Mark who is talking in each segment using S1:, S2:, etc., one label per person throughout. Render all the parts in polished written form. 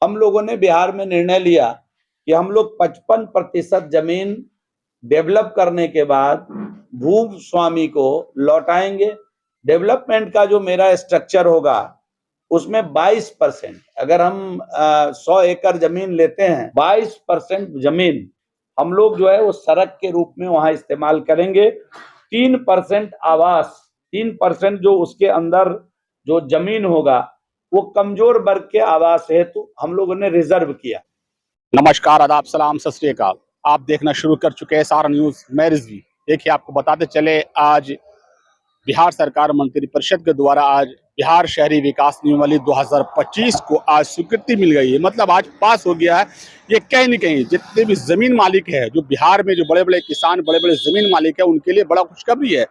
S1: हम लोगों ने बिहार में निर्णय लिया कि हम लोग 55% जमीन डेवलप करने के बाद भू स्वामी को लौटाएंगे। डेवलपमेंट का जो मेरा स्ट्रक्चर होगा उसमें 22%, अगर हम 100 एकड़ जमीन लेते हैं, 22% जमीन हम लोग जो है वो सड़क के रूप में वहां इस्तेमाल करेंगे। 3% आवास, 3% जो उसके अंदर जो जमीन होगा वो कमजोर वर्ग के आवास हेतु हम लोगों ने रिजर्व किया।
S2: नमस्कार, आदाब, सलाम, सत श्री अकाल। आप देखना शुरू कर चुके हैं SR न्यूज। मैं रिजवी। देखिए, आपको बताते चले, आज बिहार सरकार मंत्रिपरिषद के द्वारा आज बिहार शहरी विकास नियमावली 2025 को आज स्वीकृति मिल गई है। मतलब आज पास हो गया है। ये कहीं न कहीं जितने भी जमीन मालिक है, जो बिहार में जो बड़े बड़े किसान, बड़े बड़े जमीन मालिक है, उनके लिए बड़ा खुशखबरी है।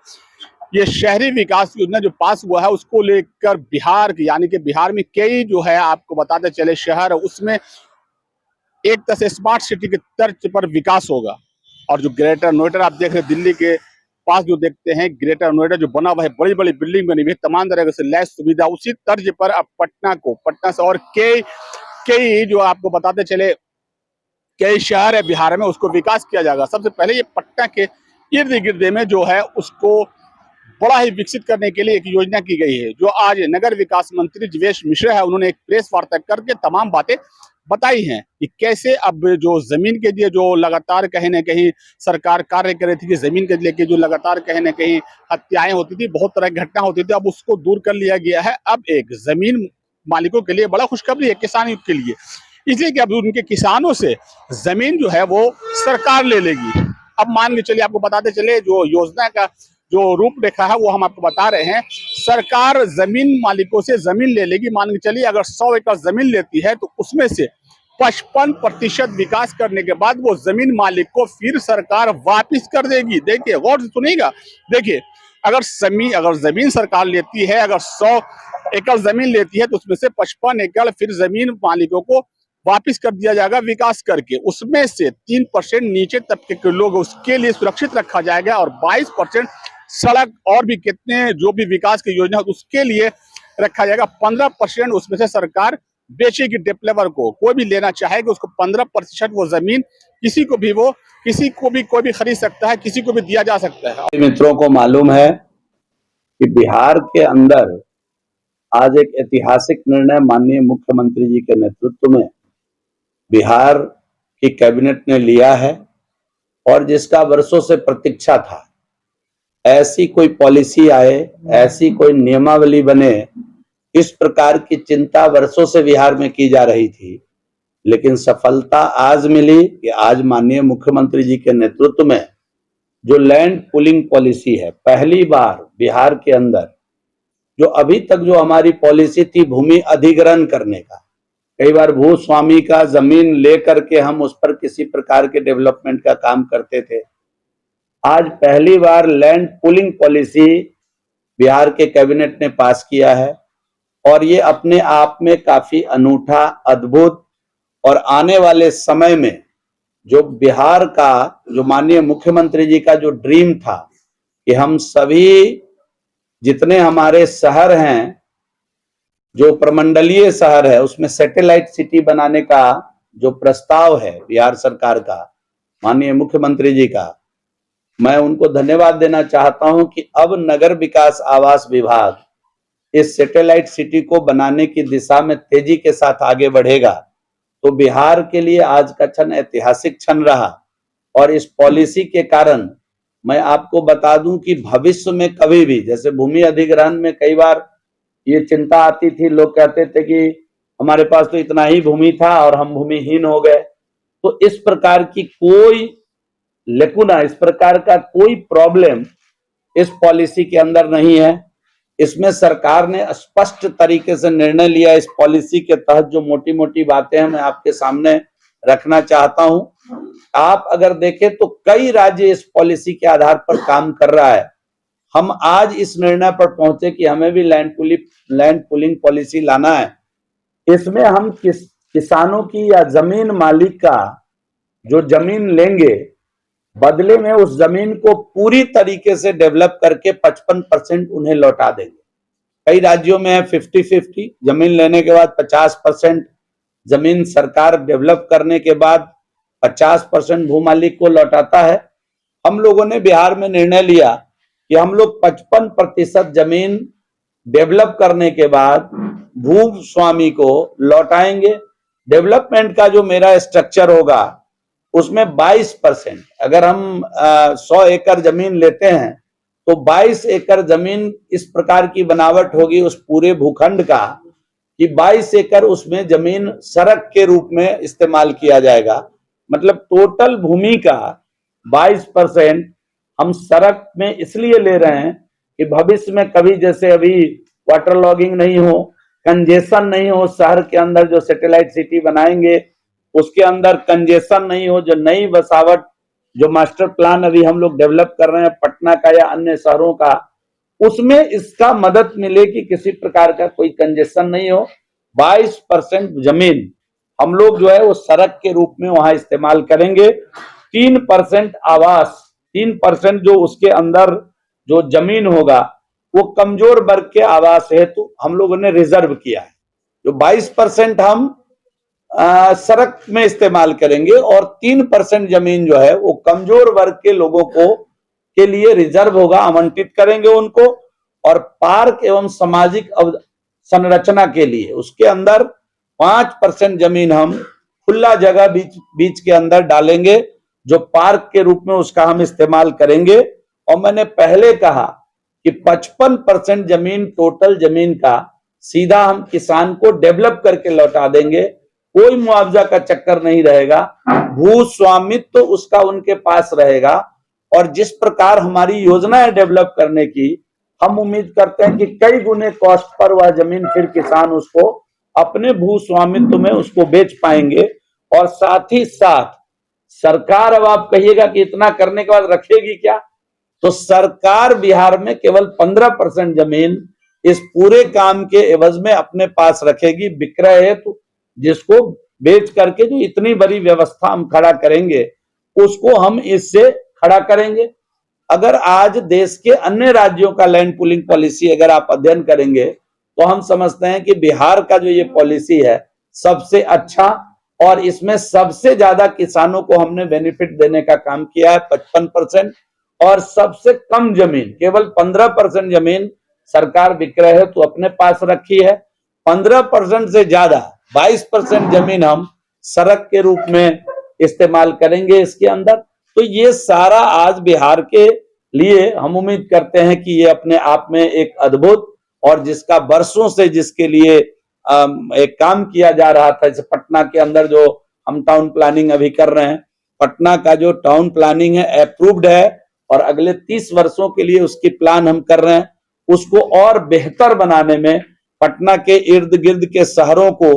S2: ये शहरी विकास योजना जो पास हुआ है, उसको लेकर बिहार यानी कि बिहार में कई जो है, आपको बताते चले, शहर, उसमें एक तरह से स्मार्ट सिटी के तर्ज पर विकास होगा। और जो ग्रेटर नोएडा आप देख रहे हैं, दिल्ली के पास जो देखते हैं ग्रेटर नोएडा जो बना हुआ है, बड़ी बड़ी बिल्डिंग बनी हुई है, तमाम तरह से लैस सुविधा, उसी तर्ज पर अब पटना से और कई जो आपको बताते चले कई शहर है बिहार में, उसको विकास किया जाएगा। सबसे पहले ये पटना के इर्द गिर्द में जो है उसको बड़ा ही विकसित करने के लिए एक योजना की गई है, जो आज नगर विकास मंत्री जीवेश मिश्रा है, उन्होंने एक प्रेस वार्ता करके तमाम बातें बताई हैं कि कैसे अब जो जमीन के लिए जो लगातार कहीं ना कहीं सरकार कार्य कर रही थी कि जमीन के लेके जो लगातार कहीं ना कहीं हत्याएं होती थी, बहुत तरह की घटना होती थी, अब उसको दूर कर लिया गया है। अब एक जमीन मालिकों के लिए बड़ा खुशखबरी है, किसानों के लिए, इसलिए कि अब उनके किसानों से जमीन जो है वो सरकार ले लेगी। अब मान के चलिए, आपको बताते चले, जो योजना का जो रूपरेखा है वो हम आपको बता रहे हैं। सरकार जमीन मालिकों से जमीन ले लेगी। मान के चलिए, अगर 100 एकड़ जमीन लेती है तो उसमें से 55% विकास करने के बाद वो जमीन मालिक को फिर सरकार वापस कर देगी। देखिए, गौर से सुनिएगा। देखिए, अगर जमीन सरकार लेती है, अगर 100 एकड़ जमीन लेती है तो उसमें से 55 एकड़ फिर जमीन मालिकों को वापिस कर दिया जाएगा विकास करके। उसमें से 3% नीचे तबके के लोग उसके लिए सुरक्षित रखा जाएगा और 22% सड़क और भी कितने जो भी विकास की योजना उसके लिए रखा जाएगा। 15% उसमें से सरकार बेचेगी डेवलपर को। कोई भी लेना चाहेगा उसको 15% वो जमीन किसी को भी कोई भी खरीद सकता है, किसी को भी दिया जा सकता है।
S1: मित्रों को मालूम है कि बिहार के अंदर आज एक ऐतिहासिक निर्णय माननीय मुख्यमंत्री जी के नेतृत्व में बिहार की कैबिनेट ने लिया है और जिसका वर्षों से प्रतीक्षा था। ऐसी कोई पॉलिसी आए, ऐसी कोई नियमावली बने, इस प्रकार की चिंता वर्षों से बिहार में की जा रही थी। लेकिन सफलता आज मिली कि आज माननीय मुख्यमंत्री जी के नेतृत्व में जो लैंड पूलिंग पॉलिसी है, पहली बार बिहार के अंदर, जो अभी तक जो हमारी पॉलिसी थी भूमि अधिग्रहण करने का, कई बार भू स्वामी का जमीन लेकर के हम उस पर किसी प्रकार के डेवलपमेंट का काम करते थे, आज पहली बार लैंड पूलिंग पॉलिसी बिहार के कैबिनेट ने पास किया है। और ये अपने आप में काफी अनूठा, अद्भुत, और आने वाले समय में जो बिहार का, जो माननीय मुख्यमंत्री जी का जो ड्रीम था कि हम सभी जितने हमारे शहर हैं, जो प्रमंडलीय शहर है, उसमें सैटेलाइट सिटी बनाने का जो प्रस्ताव है बिहार सरकार का, माननीय मुख्यमंत्री जी का, मैं उनको धन्यवाद देना चाहता हूं कि अब नगर विकास आवास विभाग इस सैटेलाइट सिटी को बनाने की दिशा में तेजी के साथ आगे बढ़ेगा। तो बिहार के लिए आज का क्षण ऐतिहासिक क्षण रहा। और इस पॉलिसी के कारण मैं आपको बता दूं कि भविष्य में कभी भी, जैसे भूमि अधिग्रहण में कई बार ये चिंता आती थी, लोग कहते थे कि हमारे पास तो इतना ही भूमि था और हम भूमिहीन हो गए, तो इस प्रकार की कोई लेकुना, इस प्रकार का कोई प्रॉब्लम इस पॉलिसी के अंदर नहीं है। इसमें सरकार ने स्पष्ट तरीके से निर्णय लिया। इस पॉलिसी के तहत जो मोटी मोटी बातें हैं मैं आपके सामने रखना चाहता हूं। आप अगर देखें तो कई राज्य इस पॉलिसी के आधार पर काम कर रहा है। हम आज इस निर्णय पर पहुंचे कि हमें भी लैंड पूलिंग पॉलिसी लाना है। इसमें हम किसानों की या जमीन मालिक का जो जमीन लेंगे, बदले में उस जमीन को पूरी तरीके से डेवलप करके 55% उन्हें लौटा देंगे। कई राज्यों में है 50-50, जमीन लेने के बाद 50% जमीन सरकार डेवलप करने के बाद 50% भूमालिक को लौटाता है। हम लोगों ने बिहार में निर्णय लिया कि हम लोग 55% जमीन डेवलप करने के बाद भू स्वामी को लौटाएंगे। डेवलपमेंट का जो मेरा स्ट्रक्चर होगा उसमें 22%, अगर हम 100 एकड़ जमीन लेते हैं तो 22 एकड़ जमीन इस प्रकार की बनावट होगी उस पूरे भूखंड का कि 22 एकड़ उसमें जमीन सड़क के रूप में इस्तेमाल किया जाएगा। मतलब टोटल भूमि का 22% हम सड़क में इसलिए ले रहे हैं कि भविष्य में कभी जैसे अभी वाटर लॉगिंग नहीं हो, कंजेशन नहीं हो, शहर के अंदर जो सैटेलाइट सिटी बनाएंगे उसके अंदर कंजेशन नहीं हो, जो नई बसावट जो मास्टर प्लान अभी हम लोग डेवलप कर रहे हैं पटना का या अन्य शहरों का, उसमें इसका मदद मिले कि किसी प्रकार का कोई कंजेशन नहीं हो। 22% जमीन हम लोग जो है वो सड़क के रूप में वहां इस्तेमाल करेंगे। 3% आवास, 3% जो उसके अंदर जो जमीन होगा वो कमजोर वर्ग के आवास हेतु हम लोगों ने रिजर्व किया है। जो 22% हम सड़क में इस्तेमाल करेंगे और 3% जमीन जो है वो कमजोर वर्ग के लोगों को के लिए रिजर्व होगा, आवंटित करेंगे उनको। और पार्क एवं सामाजिक संरचना के लिए उसके अंदर 5% जमीन हम खुला जगह बीच के अंदर डालेंगे जो पार्क के रूप में उसका हम इस्तेमाल करेंगे। और मैंने पहले कहा कि 55% जमीन टोटल जमीन का सीधा हम किसान को डेवलप करके लौटा देंगे, कोई मुआवजा का चक्कर नहीं रहेगा, भू स्वामित्व तो उसका उनके पास रहेगा। और जिस प्रकार हमारी योजना है डेवलप करने की, हम उम्मीद करते हैं कि कई गुने कॉस्ट पर वह जमीन फिर किसान उसको अपने भू स्वामित्व में उसको बेच पाएंगे। और साथ ही साथ सरकार, अब आप कहिएगा कि इतना करने के बाद रखेगी क्या, तो सरकार बिहार में केवल 15% जमीन इस पूरे काम के एवज में अपने पास रखेगी विक्रय हेतु, जिसको बेच करके जो इतनी बड़ी व्यवस्था हम खड़ा करेंगे उसको हम इससे खड़ा करेंगे। अगर आज देश के अन्य राज्यों का लैंड पूलिंग पॉलिसी अगर आप अध्ययन करेंगे तो हम समझते हैं कि बिहार का जो ये पॉलिसी है सबसे अच्छा, और इसमें सबसे ज्यादा किसानों को हमने बेनिफिट देने का काम किया है 55%, और सबसे कम जमीन केवल 15% जमीन सरकार विक्रय है तो अपने पास रखी है। 15% से ज्यादा 22% जमीन हम सड़क के रूप में इस्तेमाल करेंगे इसके अंदर। तो ये सारा आज बिहार के लिए हम उम्मीद करते हैं कि ये अपने आप में एक अद्भुत, और जिसका वर्षों से जिसके लिए एक काम किया जा रहा था, जैसे पटना के अंदर जो हम टाउन प्लानिंग अभी कर रहे हैं, पटना का जो टाउन प्लानिंग है अप्रूव्ड है और अगले 30 वर्षों के लिए उसकी प्लान हम कर रहे हैं। उसको और बेहतर बनाने में पटना के इर्द गिर्द के शहरों को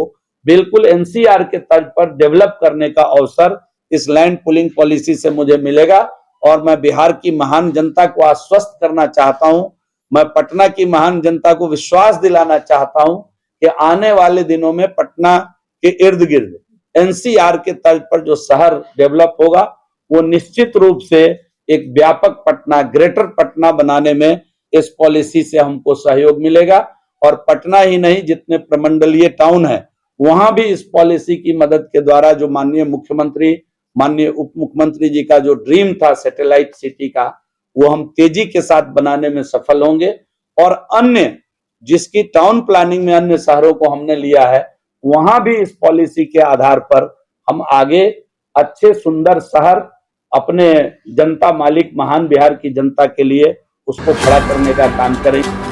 S1: बिल्कुल एनसीआर के तर्ज पर डेवलप करने का अवसर इस लैंड पूलिंग पॉलिसी से मुझे मिलेगा। और मैं बिहार की महान जनता को आश्वस्त करना चाहता हूं, मैं पटना की महान जनता को विश्वास दिलाना चाहता हूं कि आने वाले दिनों में पटना के इर्द गिर्द एनसीआर के तर्ज पर जो शहर डेवलप होगा वो निश्चित रूप से एक व्यापक पटना, ग्रेटर पटना बनाने में इस पॉलिसी से हमको सहयोग मिलेगा। और पटना ही नहीं, जितने प्रमंडलीय टाउन है वहां भी इस पॉलिसी की मदद के द्वारा जो माननीय मुख्यमंत्री, माननीय उप मुख्यमंत्री जी का जो ड्रीम था सैटेलाइट सिटी का, वो हम तेजी के साथ बनाने में सफल होंगे। और अन्य जिसकी टाउन प्लानिंग में अन्य शहरों को हमने लिया है, वहां भी इस पॉलिसी के आधार पर हम आगे अच्छे सुंदर शहर अपने जनता मालिक महान बिहार की जनता के लिए उसको खड़ा करने का काम करेंगे।